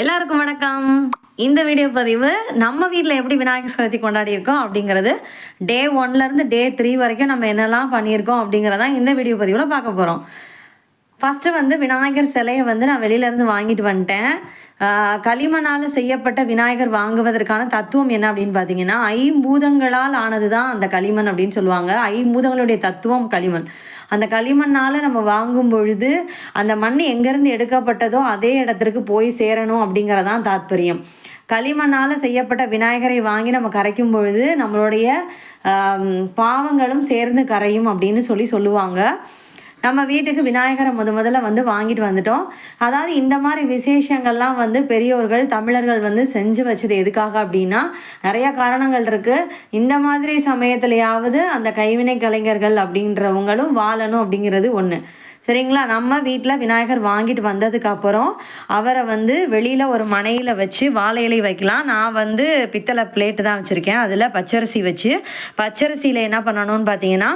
எல்லாருக்கும் வணக்கம். இந்த வீடியோ பதிவு நம்ம வீட்டில் எப்படி விநாயகர் சதுர்த்தி கொண்டாடியிருக்கோம் அப்படிங்கிறது டே 1லேருந்து டே 3 வரைக்கும் நம்ம என்னெல்லாம் பண்ணியிருக்கோம் அப்படிங்கிறதான் இந்த வீடியோ பதிவில் பார்க்க போகிறோம். ஃபஸ்ட்டு விநாயகர் சிலையை நான் வெளியிலேருந்து வாங்கிட்டு வந்துட்டேன். களிமண்ணால் செய்யப்பட்ட விநாயகர் வாங்குவதற்கான தத்துவம் என்ன அப்படின்னு பார்த்தீங்கன்னா, ஐம்பூதங்களால் ஆனது தான் அந்த களிமண் அப்படின்னு சொல்லுவாங்க. ஐம்பூதங்களுடைய தத்துவம் களிமண். அந்த களிமண்ணால் நம்ம வாங்கும் பொழுது அந்த மண் எங்கேருந்து எடுக்கப்பட்டதோ அதே இடத்திற்கு போய் சேரணும் அப்படிங்கிறதான் தாத்பரியம். களிமண்ணால் செய்யப்பட்ட விநாயகரை வாங்கி நம்ம கரைக்கும் பொழுது நம்மளுடைய பாவங்களும் சேர்ந்து கரையும் அப்படின்னு சொல்லுவாங்க. நம்ம வீட்டுக்கு விநாயகரை முதல்ல வாங்கிட்டு வந்துட்டோம். அதாவது இந்த மாதிரி விசேஷங்கள்லாம் பெரியோர்கள் தமிழர்கள் செஞ்சு வச்சது எதுக்காக அப்படின்னா, நிறைய காரணங்கள் இருக்குது. இந்த மாதிரி சமயத்துலையாவது அந்த கைவினை கலைஞர்கள் அப்படின்றவங்களும் வாழணும் அப்படிங்கிறது ஒன்று. சரிங்களா? நம்ம வீட்டில் விநாயகர் வாங்கிட்டு வந்ததுக்கப்புறம் அவரை வெளியில் ஒரு மனையில் வச்சு வாழை இலை வைக்கலாம். நான் பித்தளை பிளேட்டு தான் வச்சுருக்கேன். அதில் பச்சரிசி வச்சு, பச்சரிசியில் என்ன பண்ணணும்னு பார்த்தீங்கன்னா,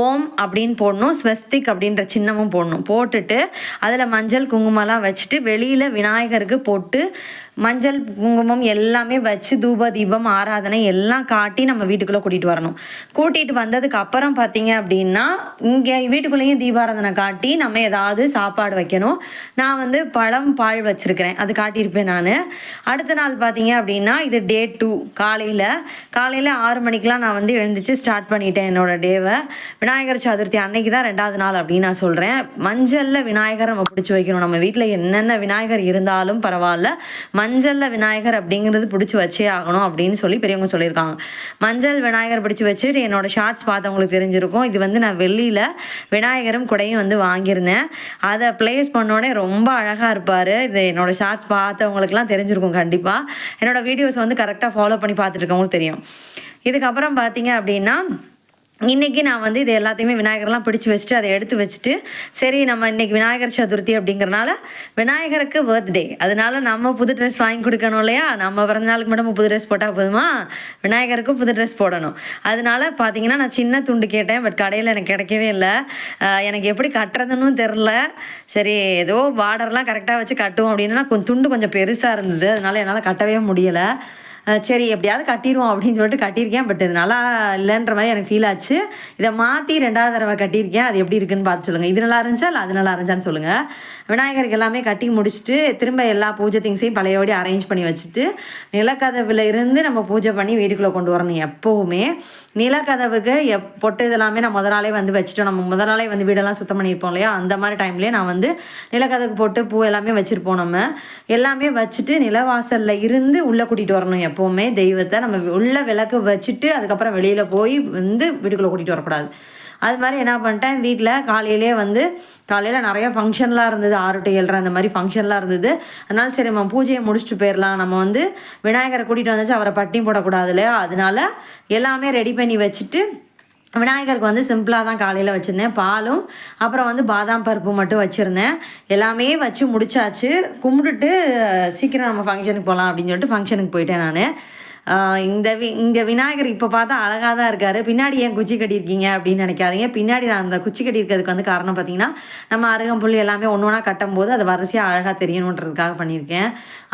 ஓம் அப்படின்னு போடணும், ஸ்வஸ்திக் அப்படின்ற சின்னமும் போடணும். போட்டுட்டு அதில் மஞ்சள் குங்குமம்லாம் வச்சுட்டு வெளியில் விநாயகருக்கு போட்டு மஞ்சள் குங்குமம் எல்லாமே வச்சு தூப தீபம் ஆராதனை எல்லாம் காட்டி நம்ம வீட்டுக்குள்ளே கூட்டிகிட்டு வரணும். கூட்டிகிட்டு வந்ததுக்கு அப்புறம் பார்த்தீங்க அப்படின்னா, இங்கே வீட்டுக்குள்ளேயும் தீபாராதனை காட்டி நம்ம ஏதாவது சாப்பாடு வைக்கணும். நான் பழம் பால் வச்சுருக்கிறேன், அது காட்டியிருப்பேன் நான். அடுத்த நாள் பார்த்தீங்க அப்படின்னா, இது டே 2 காலையில் 6 மணிக்கெலாம் நான் எழுந்திரிச்சு ஸ்டார்ட் பண்ணிட்டேன் என்னோடய டேவை. விநாயகர் சதுர்த்தி அன்னைக்கு தான் 2வது நாள் அப்படின்னு நான் சொல்கிறேன். மஞ்சளில் விநாயகர் நம்ம பிடிச்சி வைக்கணும். நம்ம வீட்டில் என்னென்ன விநாயகர் இருந்தாலும் பரவாயில்ல, மஞ்சளில் விநாயகர் அப்படிங்கிறது பிடிச்சி வச்சே ஆகணும் அப்படின்னு பெரியவங்க சொல்லியிருக்காங்க. மஞ்சள் விநாயகர் பிடிச்சி வச்சுட்டு என்னோடய ஷார்ட்ஸ் பார்த்தவங்களுக்கு தெரிஞ்சிருக்கும். இது நான் வெள்ளியில் விநாயகரும் கூடையும் வாங்கியிருந்தேன். அதை ப்ளேஸ் பண்ணோடனே ரொம்ப அழகாக இருப்பார். இது என்னோடய ஷார்ட்ஸ் பார்த்தவங்களுக்குலாம் தெரிஞ்சிருக்கும். கண்டிப்பாக என்னோடய வீடியோஸ் கரெக்டாக ஃபாலோ பண்ணி பார்த்துட்டு இருக்கவங்களுக்கு தெரியும். இதுக்கப்புறம் பார்த்தீங்க அப்படின்னா, இன்றைக்கி நான் இது எல்லாத்தையுமே விநாயகர்லாம் பிடிச்சி வச்சுட்டு அதை எடுத்து வச்சுட்டு, சரி நம்ம இன்றைக்கி விநாயகர் சதுர்த்தி அப்படிங்கிறனால விநாயகருக்கு பர்த்டே, அதனால நம்ம புது ட்ரெஸ் வாங்கி கொடுக்கணும் இல்லையா? நம்ம பிறந்தநாளுக்கு மட்டும் புது ட்ரெஸ் போட்டால் போதுமா? விநாயகருக்கும் புது ட்ரெஸ் போடணும். அதனால பார்த்தீங்கன்னா நான் சின்ன துண்டு கேட்டேன், பட் கடையில் எனக்கு கிடைக்கவே இல்லை. எனக்கு எப்படி கட்டுறதுன்னு தெரில. சரி ஏதோ பார்டர்லாம் கரெக்டாக வச்சு கட்டுவோம் அப்படின்னா துண்டு கொஞ்சம் பெருசாக இருந்தது, அதனால் என்னால் கட்டவே முடியலை. சரி எப்படியாவது கட்டிடுவோம் அப்படின்னு சொல்லிட்டு கட்டியிருக்கேன். பட் இது நல்லா இல்லைன்ற மாதிரி எனக்கு ஃபீல் ஆச்சு. இதை மாற்றி 2வது தடவை கட்டியிருக்கேன். அது எப்படி இருக்குன்னு பார்த்து சொல்லுங்கள். இது நல்லா இருந்துச்சா இல்லை அது நல்லா இருந்துச்சான்னு சொல்லுங்கள். விநாயகருக்கு எல்லாமே கட்டி முடிச்சுட்டு திரும்ப எல்லா பூஜை திங்ஸையும் பழையபடி அரேஞ்ச் பண்ணி வச்சுட்டு, நிலக்கதவில் இருந்து நம்ம பூஜை பண்ணி வீட்டுக்குள்ளே கொண்டு வரணும். எப்போவுமே நிலக்கதவுக்கு பொட்டு இதெல்லாமே நான் நாளே வச்சுட்டோம். நம்ம நாளே வீடெல்லாம் சுத்தம் பண்ணியிருப்போம் இல்லையா? அந்த மாதிரி டைம்லேயே நான் நிலக்கதவுக்கு போட்டு பூ எல்லாமே வச்சுருப்போம். நம்ம எல்லாமே வச்சுட்டு நிலவாசலில் இருந்து உள்ளே கூட்டிகிட்டு வரணும். எப்போவுமே தெய்வத்தை நம்ம உள்ள விளக்கு வச்சுட்டு அதுக்கப்புறம் வெளியில் போய் வீட்டுக்குள்ளே கூட்டிகிட்டு வரக்கூடாது. அது மாதிரி என்ன பண்ணிட்டேன், வீட்டில் காலையில் நிறையா ஃபங்க்ஷன்லாம் இருந்தது. 6 to 7 அந்த மாதிரி ஃபங்க்ஷன்லாம் இருந்தது. அதனால சரி நம்ம பூஜையை முடிச்சுட்டு போயிடலாம். நம்ம விநாயகரை கூட்டிகிட்டு வந்துச்சு, அவரை பட்டியும் போடக்கூடாது இல்லையா? அதனால எல்லாமே ரெடி பண்ணி வச்சுட்டு விநாயகருக்கு சிம்பிளாக தான் காலையில் வச்சுருந்தேன். பாலும் அப்புறம் பாதாம் பருப்பு மட்டும் வச்சுருந்தேன். எல்லாமே வச்சு முடிச்சாச்சு. கும்பிட்டுட்டு சீக்கிரம் நம்ம ஃபங்க்ஷனுக்கு போகலாம் அப்படின்னு சொல்லிட்டு ஃபங்க்ஷனுக்கு போயிட்டேன் நான். இங்கே விநாயகர் இப்போ பார்த்தா அழகாக தான் இருக்கார். பின்னாடி ஏன் குச்சி கட்டியிருக்கீங்க அப்படின்னு நினைக்காதீங்க. பின்னாடி நான் அந்த குச்சி கட்டியிருக்கிறதுக்கு காரணம் பார்த்திங்கன்னா, நம்ம அருகம்புல் எல்லாமே ஒன்று ஒன்றா கட்டும்போது அது வரிசையாக அழகாக தெரியணுன்றதுக்காக பண்ணியிருக்கேன்.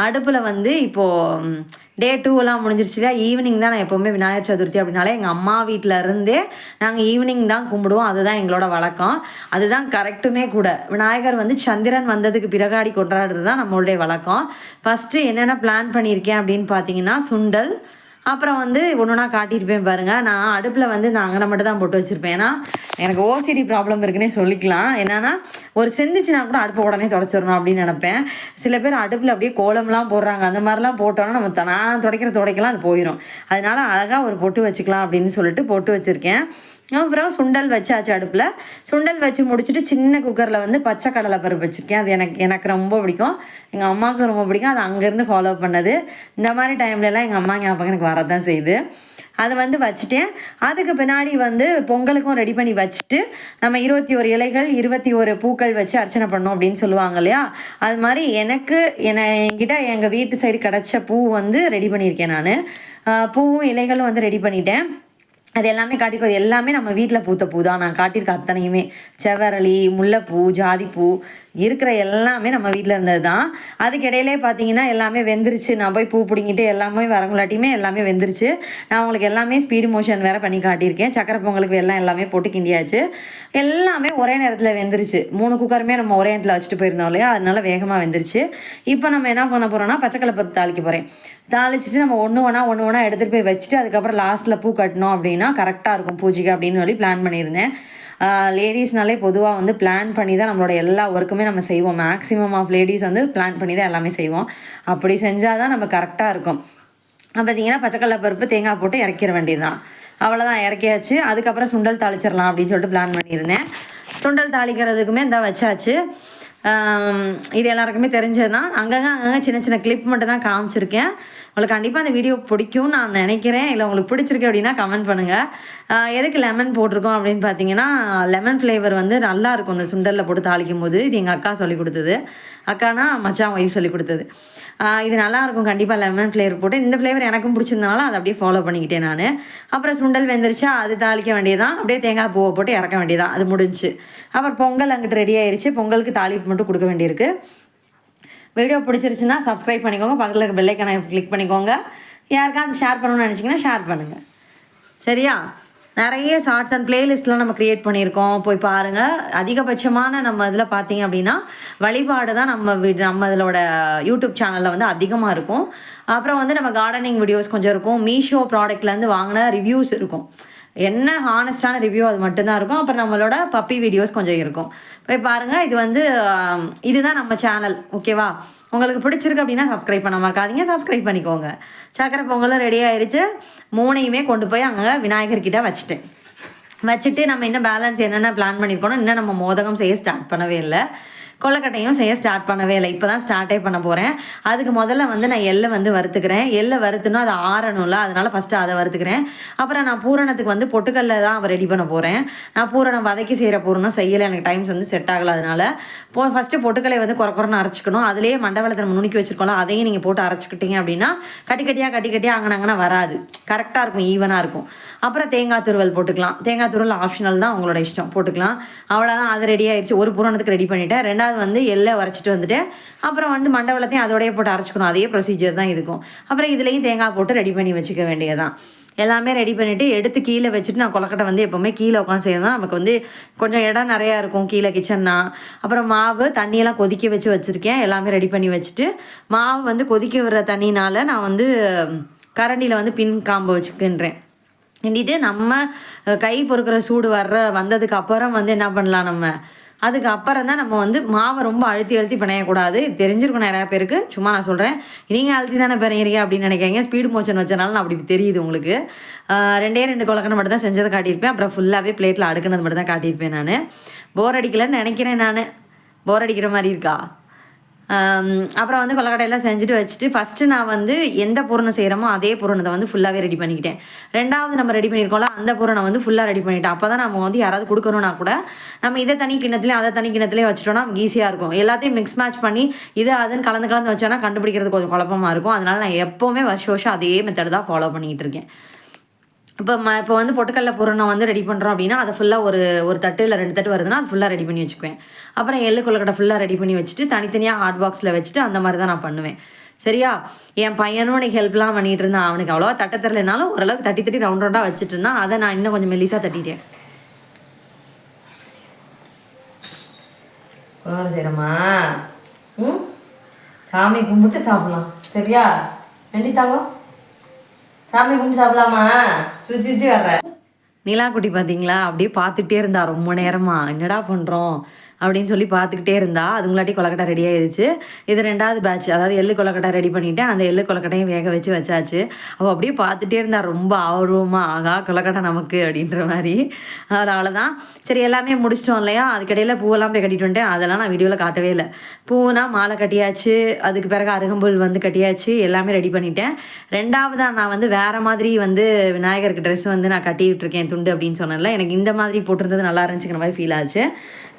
அடுப்பில் இப்போது டே 2 முடிஞ்சிருச்சு இல்லையா? ஈவினிங் தான் நான் எப்போவுமே விநாயகர் சதுர்த்தி அப்படின்னாலே எங்கள் அம்மா வீட்டில் இருந்தே நாங்கள் ஈவினிங் தான் கும்பிடுவோம். அதுதான் எங்களோட வழக்கம், அதுதான் கரெக்டுமே கூட. விநாயகர் சந்திரன் வந்ததுக்கு பிறகாடி கொண்டாடுறது தான் நம்மளுடைய வழக்கம். ஃபஸ்ட்டு என்னென்ன பிளான் பண்ணியிருக்கேன் அப்படின்னு பார்த்தீங்கன்னா, சுண்டல், அப்புறம் ஒன்று ஒன்றா காட்டியிருப்பேன் பாருங்கள். நான் அடுப்பில் நான் அங்கே மட்டும் தான் போட்டு வச்சுருப்பேன். ஏன்னா எனக்கு ஓசிடி ப்ராப்ளம் இருக்குன்னே சொல்லிக்கலாம். என்னென்னா ஒரு செஞ்சிச்சுன்னா கூட அடுப்பை உடனே தொடச்சிடணும் அப்படின்னு நினப்பேன். சில பேர் அடுப்பில் அப்படியே கோலம்லாம் போடுறாங்க. அந்த மாதிரிலாம் போட்டோன்னா நம்ம நான் துடைக்கலாம் அது போயிடும். அதனால அழகாக ஒரு பொட்டு வச்சுக்கலாம் அப்படின்னு சொல்லிட்டு போட்டு வச்சுருக்கேன். அப்புறம் சுண்டல் வச்சாச்சு. அடுப்பில் சுண்டல் வச்சு முடிச்சுட்டு சின்ன குக்கரில் பச்சை கடலை பருப்பு வச்சுருக்கேன். அது எனக்கு ரொம்ப பிடிக்கும், எங்கள் அம்மாவுக்கு ரொம்ப பிடிக்கும். அது அங்கேருந்து ஃபாலோ பண்ணது. இந்த மாதிரி டைம்லலாம் எங்கள் அம்மா ஞாபகம் எனக்கு வரதான் செய்யுது. அதை வச்சுட்டேன். அதுக்கு பின்னாடி பொங்கலுக்கும் ரெடி பண்ணி வச்சுட்டு நம்ம 21 இலைகள் 21 பூக்கள் வச்சு அர்ச்சனை பண்ணோம் அப்படின்னு சொல்லுவாங்க இல்லையா? அது மாதிரி என்கிட்ட எங்கள் வீட்டு சைடு கிடச்ச பூ ரெடி பண்ணியிருக்கேன் நான். பூவும் இலைகளும் ரெடி பண்ணிட்டேன். அது எல்லாமே காட்டிக்கோ. எல்லாமே நம்ம வீட்டில் பூத்த பூ தான் நான் காட்டியிருக்க அத்தனையுமே. செவ்வரளி, முல்லைப்பூ, ஜாதிப்பூ, இருக்கிற எல்லாமே நம்ம வீட்டில் இருந்தது தான். அதுக்கு இடையிலே பார்த்தீங்கன்னா எல்லாமே வெந்துருச்சு. நான் போய் பூ பிடிங்கிட்டு எல்லாமே வரங்களாட்டியுமே எல்லாமே வெந்துருச்சு. நான் உங்களுக்கு எல்லாமே ஸ்பீடு மோஷன் வேறு பண்ணி காட்டியிருக்கேன். சக்கரை பொங்கலுக்கு எல்லாமே போட்டு கிண்டியாச்சு. எல்லாமே ஒரே நேரத்தில் வெந்துருச்சு. 3 குக்கருமே நம்ம ஒரே நேரத்தில் வச்சுட்டு போயிருந்தோம் இல்லையா, அதனால வேகமாக வெந்துருச்சு. இப்போ நம்ம என்ன பண்ண போகிறோம்னா பச்சைக்கடலை பருப்பு தாளிக்க போகிறேன். தாளிச்சிட்டு நம்ம ஒன்று ஒன்றா எடுத்துகிட்டு போய் வச்சுட்டு அதுக்கப்புறம் லாஸ்ட்டில் பூ கட்டணும் அப்படின்னா கரெக்டாக இருக்கும் பூஜைக்கு அப்படின்னு சொல்லி பிளான் பண்ணியிருந்தேன். லேடிஸ்னாலே பொதுவாக வந்து பிளான் பண்ணி தான் நம்மளோட எல்லா ஒர்க்குமே நம்ம செய்வோம். மேக்ஸிமம் ஆஃப் லேடிஸ் வந்து பிளான் பண்ணி தான் எல்லாமே செய்வோம். அப்படி செஞ்சால் தான் நம்ம கரெக்டாக இருக்கும். பார்த்தீங்கன்னா பச்சைக்கடலை பருப்பு தேங்காய் போட்டு இறக்கிற வேண்டியது தான். அவ்வளோதான், இறக்கியாச்சு. அதுக்கப்புறம் சுண்டல் தாளிச்சிடலாம் அப்படின்னு சொல்லிட்டு பிளான் பண்ணியிருந்தேன். சுண்டல் தாளிக்கிறதுக்குமே இந்த வச்சாச்சு. இது எல்லாருக்குமே தெரிஞ்சது தான். அங்கங்கே சின்ன சின்ன கிளிப் மட்டும் தான் காமிச்சிருக்கேன். உங்களுக்கு கண்டிப்பாக அந்த வீடியோ பிடிக்கும்னு நான் நினைக்கிறேன். இல்லை உங்களுக்கு பிடிச்சிருக்கு அப்படின்னா கமெண்ட் பண்ணுங்கள். எதுக்கு லெமன் போட்டிருக்கோம் அப்படின்னு பார்த்தீங்கன்னா, லெமன் ஃப்ளேவர் வந்து நல்லாயிருக்கும் இந்த சுண்டலில் போட்டு தாளிக்கும் போது. இது எங்கள் அக்கா சொல்லி கொடுத்தது. அக்கானா மச்சான் ஒய்ஃப் சொல்லி கொடுத்தது. இது நல்லாயிருக்கும் கண்டிப்பாக லெமன் ஃப்ளேவர் போட்டு. இந்த ஃப்ளேவர் எனக்கும் பிடிச்சிருந்தனால அதை அப்படியே ஃபாலோ பண்ணிக்கிட்டேன் நான். அப்புறம் சுண்டல் வெந்துருச்சா அது தாளிக்க வேண்டியதான். அப்படியே தேங்காய் பூவை போட்டு இறக்க வேண்டியதான். அது முடிஞ்சு. அப்புறம் பொங்கல் அங்கிட்டு ரெடி ஆயிடுச்சு. பொங்கலுக்கு தாளிப்பு மட்டும் கொடுக்க வேண்டியிருக்கு. வீடியோ பிடிச்சிருச்சுன்னா சப்ஸ்கிரைப் பண்ணிக்கோங்க. பக்கத்தில் இருக்க பெல் ஐக்கானை கிளிக் பண்ணிக்கோங்க. யாருக்காவது ஷேர் பண்ணணும்னு நினச்சிங்கன்னா ஷேர் பண்ணுங்கள். சரியா? நிறைய ஷார்ட்ஸ் அண்ட் பிளேலிஸ்ட்லாம் நம்ம க்ரியேட் பண்ணியிருக்கோம், போய் பாருங்கள். அதிகபட்சமான நம்ம இதில் பார்த்தீங்க அப்படின்னா வழிபாடு தான் நம்ம இதோட யூடியூப் சேனலில் வந்து அதிகமாக இருக்கும். அப்புறம் வந்து நம்ம கார்டனிங் வீடியோஸ் கொஞ்சம் இருக்கும். மீஷோ ப்ராடக்ட்லேருந்து வாங்கின ரிவ்யூஸ் இருக்கும். என்ன ஹானஸ்டான ரிவ்யூ அது மட்டும்தான் இருக்கும். அப்புறம் நம்மளோட பப்பி வீடியோஸ் கொஞ்சம் இருக்கும், போய் பாருங்கள். இது வந்து இதுதான் நம்ம சேனல். ஓகேவா? உங்களுக்கு பிடிச்சிருக்கு அப்படின்னா சப்ஸ்கிரைப் பண்ண மறக்காதீங்க, சப்ஸ்கிரைப் பண்ணிக்கோங்க. சக்கரை பொங்கலும் ரெடி ஆயிடுச்சு. 3யுமே கொண்டு போய் அங்கே விநாயகர்கிட்ட வச்சுட்டு நம்ம இன்னும் பேலன்ஸ் என்னென்ன பிளான் பண்ணியிருக்கோம். இன்னும் நம்ம மோதகம் செய்ய ஸ்டார்ட் பண்ணவே இல்லை. கொல்லக்கட்டையும் செய்ய ஸ்டார்ட் பண்ணவே இல்லை. இப்போ தான் ஸ்டார்ட்டே பண்ண போகிறேன். அதுக்கு முதல்ல வந்து நான் எள்ளை வந்து வறுத்துக்கிறேன். எள்ளை வறுத்துனா அது ஆறணும்ல, அதனால் ஃபஸ்ட்டு அதை வறுத்துக்கிறேன். அப்புறம் நான் பூரணத்துக்கு வந்து பொட்டுக்கல்ல தான் ரெடி பண்ண போகிறேன். நான் பூரணம் வதக்கி செய்கிற பூரணம் செய்யலை, எனக்கு டைம்ஸ் வந்து செட் ஆகலை. அதனால் ஃபஸ்ட்டு பொட்டுக்கல்லை வந்து குறைன்னு அரைச்சிக்கணும். அதுலேயே மண்டவளத்தை நம்ம நுணுக்கி வச்சுருக்கோம்ல, அதையும் நீங்கள் போட்டு அரைச்சிக்கிட்டீங்க அப்படின்னா கட்டி கட்டியாக அங்கனங்கன்னா வராது, கரெக்டாக இருக்கும், ஈவனாக இருக்கும். அப்புறம் தேங்காய் துருவல் போட்டுக்கலாம். தேங்காய் துருவல் ஆப்ஷனல் தான், உங்களோட இஷ்டம், போட்டுக்கலாம். அவ்வளோதான், அது ரெடி ஆயிடுச்சு. ஒரு பூரணத்துக்கு ரெடி பண்ணிவிட்டேன். ரெண்டாவது வந்து எள்ளை வரைச்சிட்டு வந்துட்டேன். அப்புறம் வந்து மண்டவளத்தையும் அதோடய போட்டு அரைச்சிக்கணும். அதே ப்ரொசீஜர் தான் இருக்கும். அப்புறம் இதுலேயும் தேங்காய் போட்டு ரெடி பண்ணி வச்சுக்க வேண்டியதான். எல்லாமே ரெடி பண்ணிவிட்டு எடுத்து கீழே வச்சுட்டு, நான் கொலக்கட்டை வந்து எப்போவுமே கீழே உட்காந்து செய்யணும். நமக்கு வந்து கொஞ்சம் இடம் நிறையா இருக்கும் கீழே கிச்சன்னா. அப்புறம் மாவு தண்ணியெல்லாம் கொதிக்க வச்சுருக்கேன். எல்லாமே ரெடி பண்ணி வச்சுட்டு, மாவு வந்து கொதிக்க விடுற தண்ணினால் நான் வந்து கரண்டியில் வந்து பின் காம்பு வச்சுக்கின்றேன். கிண்டிட்டு நம்ம கை பொறுக்கிற சூடு வந்ததுக்கு அப்புறம் வந்து என்ன பண்ணலாம், நம்ம அதுக்கப்புறம் தான் நம்ம வந்து மாவை ரொம்ப அழுத்தி பிணையக்கூடாது. தெரிஞ்சிருக்கும் நிறையா பேருக்கு, சும்மா நான் சொல்கிறேன். நீங்கள் அழுத்தி தானே பிணையிறீங்க அப்படின்னு நினைக்கிறீங்க. ஸ்பீடு மோஷன் வச்சனால நான் அப்படி தெரியுது உங்களுக்கு. 2 கொலக்கட்டை மட்டும் தான் செஞ்சதை காட்டியிருப்பேன். அப்புறம் ஃபுல்லாகவே பிளேட்டில் அடுக்குனது மட்டும் தான் காட்டியிருப்பேன். நான் போர் அடிக்கலைன்னு நினைக்கிறேன். நான் போர் அடிக்கிற மாதிரி இருக்கா? அப்புறம் வந்து கொல்லக்கட்டையெல்லாம் செஞ்சுட்டு வச்சுட்டு, ஃபஸ்ட்டு நான் வந்து எந்த பூரணம் செய்கிறோமோ அதே பூரணத்தை வந்து ஃபுல்லாகவே ரெடி பண்ணிக்கிட்டேன். ரெண்டாவது நம்ம ரெடி பண்ணியிருக்கோம்ல, அந்த பூரணம் வந்து ஃபுல்லாக ரெடி பண்ணிவிட்டேன். அப்போ தான் நம்ம வந்து யாராவது கொடுக்கணுன்னா கூட நம்ம இதை தனி கிண்ணத்துலேயும் அதை தனி கிண்ணத்துலேயே வச்சுட்டோன்னா நமக்கு ஈஸியாக இருக்கும். எல்லாத்தையும் மிக்ஸ் மேட்ச் பண்ணி இது அதுன்னு கலந்து வச்சோன்னா கண்டுபிடிக்கிறது கொஞ்சம் குழப்பமாக இருக்கும். அதனால் நான் எப்போவுமே வருஷம் அதே மெத்தட் தான் ஃபாலோ பண்ணிகிட்டு இருக்கேன். இப்போ வந்து பொட்டுக்கடல பூரணம் வந்து ரெடி பண்ணுறோம் அப்படின்னா அதை ஃபுல்லாக ஒரு தட்டு இல்லை 2 தட்டு வருதுன்னா அது ஃபுல்லாக ரெடி பண்ணி வச்சுக்குவேன். அப்புறம் எள்ளு கொழுக்கட்டை ஃபுல்லாக ரெடி பண்ணி வச்சுட்டு தனித்தனியாக ஹாட் பாக்ஸில் வச்சுட்டு அந்த மாதிரி தான் நான் பண்ணுவேன். சரியா? என் பையனும் எனக்கு ஹெல்ப்லாம் பண்ணிகிட்டு இருந்தான். அவனுக்கு அவ்வளோவா தட்ட தரலைனாலும் ஓரளவுக்கு தட்டி ரவுண்டாக வச்சுட்டு இருந்தான். அதை நான் இன்னும் கொஞ்சம் மெல்லிசாக தட்டிட்டேன். செய்கிறோமா? சாமி கும்பிட்டு சாப்பிடலாம். சரியா? தாவோ சாமி கும்பிட்டு சாப்பிடலாமா? சுற்றி வர்ற நிலா குட்டி பார்த்தீங்களா? அப்படியே பார்த்துக்கிட்டே இருந்தா ரொம்ப நேரமாக. என்னடா பண்ணுறோம் அப்படின்னு சொல்லி பார்த்துக்கிட்டே இருந்தா. அதுங்களாட்டி கொலக்கட்டை ரெடி ஆயிடுச்சு. இது 2வது பேட்ச், அதாவது எள்ளு கொலக்கட்டை ரெடி பண்ணிவிட்டேன். அந்த எள்ளு கொலக்கட்டையும் வேக வச்சாச்சு. அவள் அப்படியே பார்த்துட்டே இருந்தா ரொம்ப ஆர்வமாக. ஆகா கொலக்கட்டை நமக்கு அப்படின்ற மாதிரி. அவ்வளோதான். சரி, எல்லாமே முடிச்சிட்டோம் இல்லையா? அதுக்கிடையில் பூவெல்லாம் போய் கட்டிட்டு வந்துட்டேன். அதெல்லாம் நான் வீடியோவில் காட்டவே இல்லை. பூனா மாலை கட்டியாச்சு. அதுக்கு பிறகு அருகம்புல் வந்து கட்டியாச்சு. எல்லாமே ரெடி பண்ணிட்டேன். 2வதாக நான் வந்து வேறு மாதிரி வந்து விநாயகருக்கு ட்ரெஸ் வந்து நான் கட்டிகிட்டு இருக்கேன், துண்டு அப்படின்னு சொன்னேன்ல. எனக்கு இந்த மாதிரி போட்டிருந்தது நல்லா இருந்துச்சுங்கிற மாதிரி ஃபீல் ஆச்சு.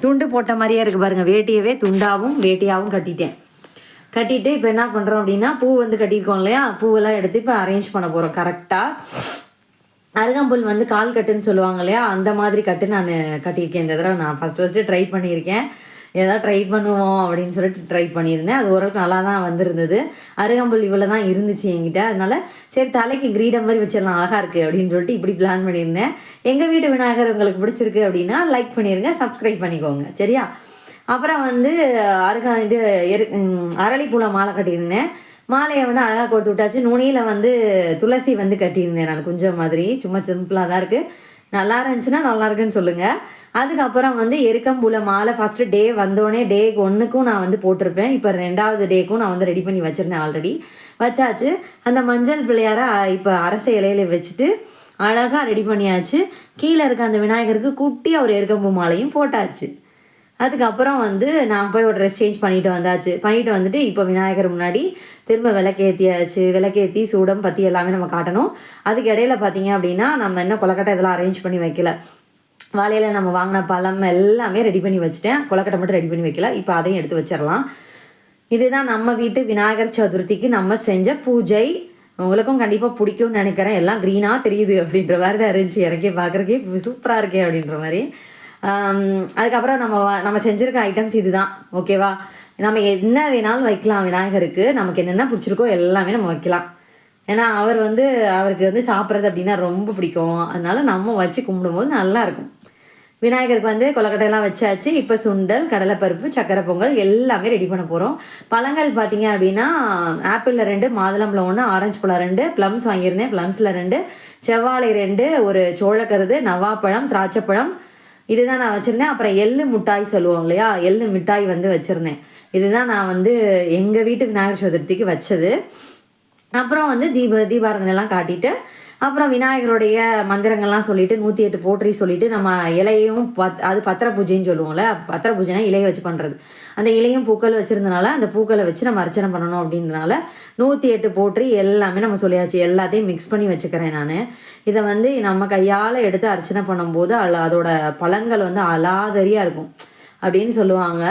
துண்டு போட்ட மாதிரியே இருக்குது பாருங்கள். வேட்டியவே துண்டாகவும் வேட்டியாகவும் கட்டிட்டு இப்போ என்ன பண்ணுறோம் அப்படின்னா, பூ வந்து கட்டியிருக்கோம் இல்லையா? பூவெல்லாம் எடுத்து இப்போ அரேஞ்ச் பண்ண போகிறோம் கரெக்டாக. அருகம்புல் வந்து கால் கட்டுன்னு சொல்லுவாங்க இல்லையா? அந்த மாதிரி கட்டு நான் கட்டியிருக்கேன். இந்த தடவை நான் ஃபஸ்ட்டு ட்ரை பண்ணியிருக்கேன். ஏதாவது ட்ரை பண்ணுவோம் அப்படின்னு சொல்லிட்டு ட்ரை பண்ணியிருந்தேன். அது ஓரளவுக்கு நல்லா தான் வந்திருந்தது. அருகம்புல் இவ்வளோ தான் இருந்துச்சு என்கிட்ட. அதனால சரி தலைக்கு கிரீடம் மாதிரி வச்சிடலாம், அழகாக இருக்குது அப்படின்னு சொல்லிட்டு இப்படி பிளான் பண்ணியிருந்தேன். எங்கள் வீட்டு விநாயகர் உங்களுக்கு பிடிச்சிருக்கு அப்படின்னா லைக் பண்ணிடுங்க, சப்ஸ்கிரைப் பண்ணிக்கோங்க, சரியா? அப்புறம் வந்து இது அரளிப்பூல மாலை கட்டியிருந்தேன். மாலையை வந்து அழகாக கொடுத்து விட்டாச்சு. நுனியில் வந்து துளசி வந்து கட்டியிருந்தேன் நான், கொஞ்சம் மாதிரி, சும்மா சிம்பிளாக தான் இருக்குது. நல்லா இருந்துச்சுன்னா நல்லா இருக்குன்னு சொல்லுங்கள். அதுக்கப்புறம் வந்து எருக்கம்பூல மாலை ஃபஸ்ட்டு டே வந்தோடனே டே 1க்கும் நான் வந்து போட்டிருப்பேன். இப்போ 2வது டேக்கும் நான் வந்து ரெடி பண்ணி வச்சுருந்தேன், ஆல்ரெடி வச்சாச்சு. அந்த மஞ்சள் பிள்ளையாரை இப்போ அரச இலையில வச்சுட்டு அழகாக ரெடி பண்ணியாச்சு. கீழே இருக்க அந்த விநாயகருக்கு குட்டியாக ஒரு எருக்கம்பூ மாலையும் போட்டாச்சு. அதுக்கப்புறம் வந்து நான் போய் ஒரு ட்ரெஸ் சேஞ்ச் பண்ணிட்டு வந்துட்டு இப்போ விநாயகர் முன்னாடி திரும்ப விளக்கேற்றியாச்சு. விளக்கேற்றி சூடம் பற்றி எல்லாமே நம்ம காட்டணும். அதுக்கு இடையில பார்த்தீங்க அப்படின்னா நம்ம இன்னும் கொலக்கட்டை இதெல்லாம் அரேஞ்ச் பண்ணி வைக்கல. வாழையில் நம்ம வாங்கின பழம் எல்லாமே ரெடி பண்ணி வச்சுட்டேன். கொலக்கட்டை மட்டும் ரெடி பண்ணி வைக்கல. இப்போ அதையும் எடுத்து வச்சிடலாம். இதுதான் நம்ம வீட்டு விநாயகர் சதுர்த்திக்கு நம்ம செஞ்ச பூஜை. உங்களுக்கும் கண்டிப்பாக பிடிக்கும்னு நினைக்கிறேன். எல்லாம் க்ரீனாக தெரியுது அப்படின்ற மாதிரி தான் இருந்துச்சு. எனக்கே பார்க்குறக்கே சூப்பராக இருக்கே அப்படின்ற மாதிரி. அதுக்கப்புறம் நம்ம செஞ்சுருக்க ஐட்டம்ஸ் இது தான், ஓகேவா? நம்ம என்ன வேணாலும் வைக்கலாம் விநாயகருக்கு. நமக்கு என்னென்ன பிடிச்சிருக்கோ எல்லாமே நம்ம வைக்கலாம். ஏன்னா அவருக்கு வந்து சாப்பிட்றது அப்படின்னா ரொம்ப பிடிக்கும். அதனால நம்ம வச்சு கும்பிடும்போது நல்லாயிருக்கும். விநாயகருக்கு வந்து கொலக்கட்டையெல்லாம் வச்சாச்சு. இப்போ சுண்டல், கடலைப்பருப்பு, சக்கரை பொங்கல் எல்லாமே ரெடி பண்ண போகிறோம். பழங்கள் பார்த்தீங்க அப்படின்னா ஆப்பிளில் 2, மாதுளம்பழம் 1, ஆரஞ்சு பழம் 2, ப்ளம்ஸ் வாங்கியிருந்தேன், ப்ளம்ஸில் 2, செவ்வாழை 2, ஒரு சோளக்கருது, நவாப்பழம், திராட்சைப்பழம், இதுதான் நான் வச்சுருந்தேன். அப்புறம் எள்ளு மிட்டாய் சொல்லுவோம் இல்லையா, எள்ளு மிட்டாய் வந்து வச்சுருந்தேன். இதுதான் நான் வந்து எங்கள் வீட்டு விநாயகர் சதுர்த்திக்கு வச்சது. அப்புறம் வந்து தீபாரதனைலாம் காட்டிட்டு அப்புறம் விநாயகருடைய மந்திரங்கள்லாம் சொல்லிவிட்டு 108 போற்றி சொல்லிவிட்டு நம்ம இலையும் அது பத்திர பூஜைன்னு சொல்லுவோம்ல. பத்திர பூஜைனா இலையை வச்சு பண்ணுறது. அந்த இலையும் பூக்கள் வச்சுருந்தனால அந்த பூக்களை வச்சு நம்ம அர்ச்சனை பண்ணணும் அப்படின்றனால 108 போற்றி எல்லாமே நம்ம சொல்லியாச்சு. எல்லாத்தையும் மிக்ஸ் பண்ணி வச்சுக்கிறேன் நான். இதை வந்து நம்ம கையால் எடுத்து அர்ச்சனை பண்ணும்போது அதோட பலன்கள் வந்து அலாதரியாக இருக்கும் அப்படின்னு சொல்லுவாங்க.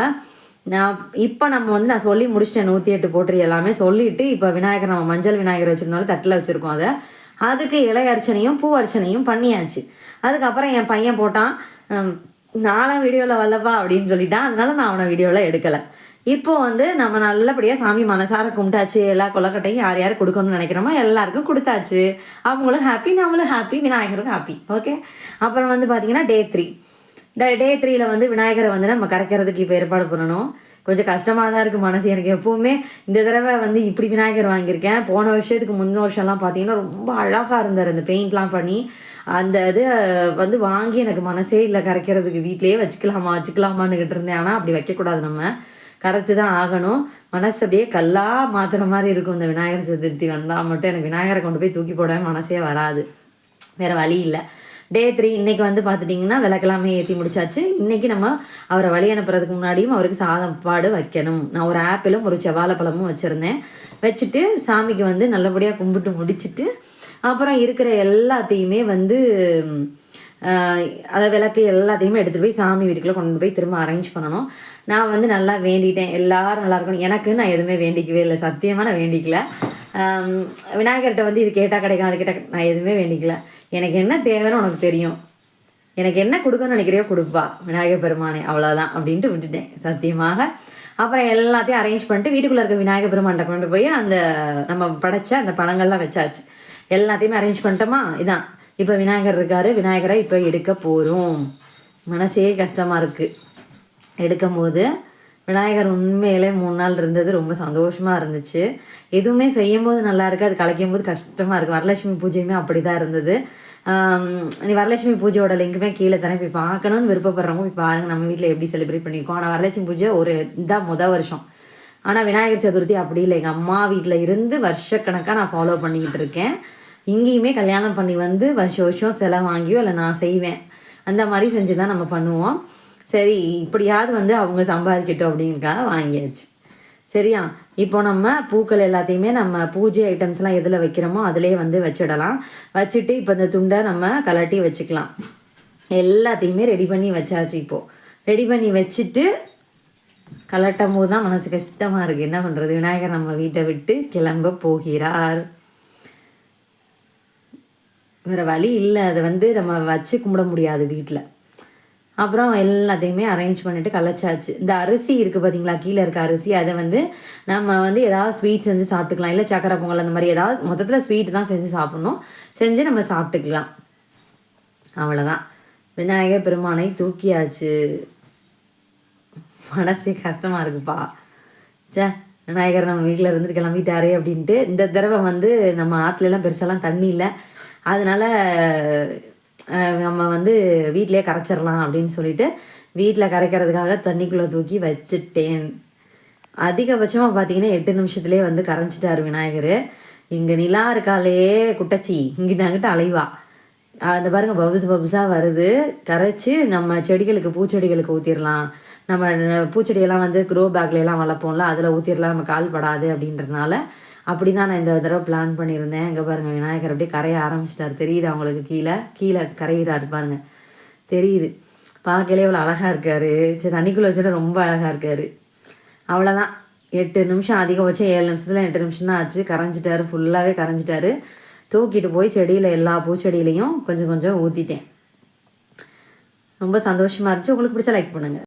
நான் சொல்லி முடிச்சிட்டேன். 108 போற்றி எல்லாமே சொல்லிவிட்டு இப்போ விநாயகர் நம்ம மஞ்சள் விநாயகர் வச்சுருந்தாலும் தட்டில் வச்சுருக்கோம். அதுக்கு இலை அர்ச்சனையும் பூ அர்ச்சனையும் பண்ணியாச்சு. அதுக்கப்புறம் என் பையன் போட்டான், நானும் வீடியோவில் வரலப்பா அப்படின்னு சொல்லிட்டான். அதனால நான் அவனை வீடியோவில் எடுக்கலை. இப்போ வந்து நம்ம நல்லபடியாக சாமி மனசார கும்பிட்டாச்சு. எல்லா கொலக்கட்டையும் யார் யார் கொடுக்கணும்னு நினைக்கிறோமோ எல்லாருக்கும் கொடுத்தாச்சு. அவங்களும் ஹாப்பி, நம்மளும் ஹாப்பி, விநாயகரும் ஹாப்பி. ஓகே. அப்புறம் வந்து பார்த்தீங்கன்னா டே 3 வந்து விநாயகரை வந்து நம்ம கரைக்கிறதுக்கு இப்போ ஏற்பாடு பண்ணணும். கொஞ்சம் கஷ்டமாக தான் இருக்குது மனசு. எனக்கு எப்போவுமே இந்த தடவை வந்து இப்படி விநாயகர் வாங்கியிருக்கேன். போன வருஷத்துக்கு முந்தின வருஷம்லாம் பார்த்தீங்கன்னா ரொம்ப அழகாக இருந்தார். அந்த பெயிண்ட்லாம் பண்ணி அந்த இது வந்து வாங்கி எனக்கு மனசே இல்லை கரைக்கிறதுக்கு. வீட்டிலேயே வச்சுக்கலாமான்னுக்கிட்டு இருந்தேன். ஆனால் அப்படி வைக்கக்கூடாது, நம்ம கரைச்சி தான் ஆகணும். மனசு அப்படியே கல்லாக மாற்றுற மாதிரி இருக்கும். இந்த விநாயகர் சதுர்த்தி வந்தால் மட்டும் எனக்கு விநாயகரை கொண்டு போய் தூக்கி போடவே மனசே வராது. வேறு வழி இல்லை. டே 3 இன்றைக்கி வந்து பார்த்துட்டிங்கன்னா விளக்கெல்லாமே ஏற்றி முடிச்சாச்சு. இன்றைக்கி நம்ம அவரை வழி அனுப்புறதுக்கு முன்னாடியும் அவருக்கு சாதப்பாடு வைக்கணும். நான் ஒரு ஆப்பிளும் ஒரு செவ்வாழைப்பழமும் வச்சுருந்தேன். வச்சுட்டு சாமிக்கு வந்து நல்லபடியாக கும்பிட்டு முடிச்சுட்டு அப்புறம் இருக்கிற எல்லாத்தையுமே வந்து அதை விளக்கு எல்லாத்தையுமே எடுத்துகிட்டு போய் சாமி வீட்டுக்குள்ளே கொண்டு போய் திரும்ப அரேஞ்ச் பண்ணணும். நான் வந்து நல்லா வேண்டிட்டேன், எல்லோரும் நல்லா இருக்கணும். எனக்கு நான் எதுவுமே வேண்டிக்கவே இல்லை, சத்தியமாக நான் வேண்டிக்கல. விநாயகர்கிட்ட வந்து இது கேட்டால் கிடைக்கும், அது கேட்டால் நான் எதுவுமே வேண்டிக்கல. எனக்கு என்ன தேவைன்னு உனக்கு தெரியும், எனக்கு என்ன கொடுக்கணும்னு நினைக்கிறியோ கொடுப்பா விநாயகர் பெருமானே, அவ்வளோதான் அப்படின்ட்டு விட்டுட்டேன் சத்தியமாக. அப்புறம் எல்லாத்தையும் அரேஞ்ச் பண்ணிட்டு வீட்டுக்குள்ளே இருக்க விநாயகர் பெருமான்கிட்ட கொண்டு போய் அந்த நம்ம படைச்ச அந்த பழங்கள்லாம் வச்சாச்சு. எல்லாத்தையுமே அரேஞ்ச் பண்ணிட்டோமா. இதான் இப்போ விநாயகர் இருக்கார். விநாயகரை இப்போ எடுக்க போகிறோம். மனசே கஷ்டமாக இருக்குது எடுக்கும் போது. விநாயகர் உண்மையிலே 3 நாள் இருந்தது ரொம்ப சந்தோஷமாக இருந்துச்சு. எதுவுமே செய்யும்போது நல்லா இருக்குது, அது கலைக்கும் போது கஷ்டமாக இருக்குது. வரலட்சுமி பூஜையுமே அப்படி தான் இருந்தது. நீ வரலட்சுமி பூஜையோட லிங்க்குமே கீழே தரேன், போய் பார்க்கணுன்னு விருப்பப்படுறவங்க போய் பாருங்கள். நம்ம வீட்டில் எப்படி செலிப்ரேட் பண்ணியிருக்கோம். ஆனால் வரலட்சுமி பூஜை இதான் வருஷம். ஆனால் விநாயகர் சதுர்த்தி அப்படி இல்லை. எங்கள் அம்மா வீட்டில் இருந்து வருஷக்கணக்காக நான் ஃபாலோ பண்ணிக்கிட்டு இருக்கேன். இங்கேயுமே கல்யாணம் பண்ணி வந்து வருஷம் செலவு வாங்கியோ இல்லை நான் செய்வேன், அந்த மாதிரி செஞ்சு தான் நம்ம பண்ணுவோம். சரி, இப்படியாவது வந்து அவங்க சம்பாதிக்கட்டும் அப்படிங்கிறக்காக வாங்கியாச்சு. சரியா? இப்போ நம்ம பூக்கள் எல்லாத்தையுமே நம்ம பூஜை ஐட்டம்ஸ்லாம் எதில் வைக்கிறோமோ அதிலே வந்து வச்சிடலாம். வச்சுட்டு இப்போ இந்த துண்டை நம்ம கலட்டி வச்சுக்கலாம். எல்லாத்தையுமே ரெடி பண்ணி வச்சாச்சு. இப்போது ரெடி பண்ணி வச்சுட்டு கலட்டும் போது தான் மனசு கஷ்டமாக இருக்குது. என்ன பண்ணுறது, விநாயகர் நம்ம வீட்டை விட்டு கிளம்ப போகிறார். வேறு வழி இல்லை, அதை வந்து நம்ம வச்சு கும்பிட முடியாது வீட்டில். அப்புறம் எல்லாத்தையுமே அரேஞ்ச் பண்ணிவிட்டு கலைச்சாச்சு. இந்த அரிசி இருக்குது பார்த்தீங்களா, கீழே இருக்க அரிசி, அதை வந்து நம்ம வந்து ஏதாவது ஸ்வீட் செஞ்சு சாப்பிட்டுக்கலாம். இல்லை சக்கரை பொங்கல் அந்த மாதிரி ஏதாவது மொத்தத்தில் ஸ்வீட் தான் செஞ்சு சாப்பிட்ணும். செஞ்சு நம்ம சாப்பிட்டுக்கலாம். அவ்வளோதான். விநாயகர் பெருமானை தூக்கியாச்சு. மனசே கஷ்டமாக இருக்குப்பா. சே, விநாயகர் நம்ம வீட்டில் இருந்துட்டு கிளம்பிட்டாரே அப்படின்ட்டு. இந்த தடவை வந்து நம்ம ஆற்றுலலாம் பெருசாலாம் தண்ணி இல்லை, அதனால் நம்ம வந்து வீட்டிலே கரைச்சிடலாம் அப்படின்னு சொல்லிட்டு வீட்டில் கரைக்கிறதுக்காக தண்ணிக்குள்ளே தூக்கி வச்சுட்டேன். அதிகபட்சமாக பார்த்தீங்கன்னா 8 நிமிஷத்துலேயே வந்து கரைஞ்சிட்டார் விநாயகர். இங்கே நிலா இருக்காலே குட்டச்சி இங்கிட்ட அங்கிட்ட அலைவா. அந்த பாருங்கள் பபுஸாக வருது. கரைச்சி நம்ம செடிகளுக்கு பூச்செடிகளுக்கு ஊற்றிடலாம். நம்ம பூச்செடியெல்லாம் வந்து க்ரோ பேக்லாம் வளர்ப்போம்ல, அதில் ஊற்றிடலாம், நம்ம கால் படாது அப்படின்றதுனால அப்படி தான் நான் இந்த தடவை பிளான் பண்ணியிருந்தேன். இங்கே பாருங்கள் விநாயகர் அப்படியே கரைய ஆரம்பிச்சிட்டார். தெரியுது அவங்களுக்கு கீழே கரையிறாரு பாருங்கள், தெரியுது. பார்க்கலே இவ்வளோ அழகாக இருக்கார். சரி, தண்ணிக்குள்ளே வச்சுட்டு ரொம்ப அழகாக இருக்கார். அவ்வளோதான். 8 நிமிஷம், அதிகபட்சம் 7 நிமிஷத்தில் 8 நிமிஷம் தான் ஆச்சு. கரைஞ்சிட்டாரு, ஃபுல்லாகவே கரைஞ்சிட்டாரு. தூக்கிட்டு போய் செடியில் எல்லா பூச்செடியிலையும் கொஞ்சம் கொஞ்சம் ஊற்றிட்டேன். ரொம்ப சந்தோஷமாக இருந்துச்சு. உங்களுக்கு பிடிச்சா லைக் பண்ணுங்கள்.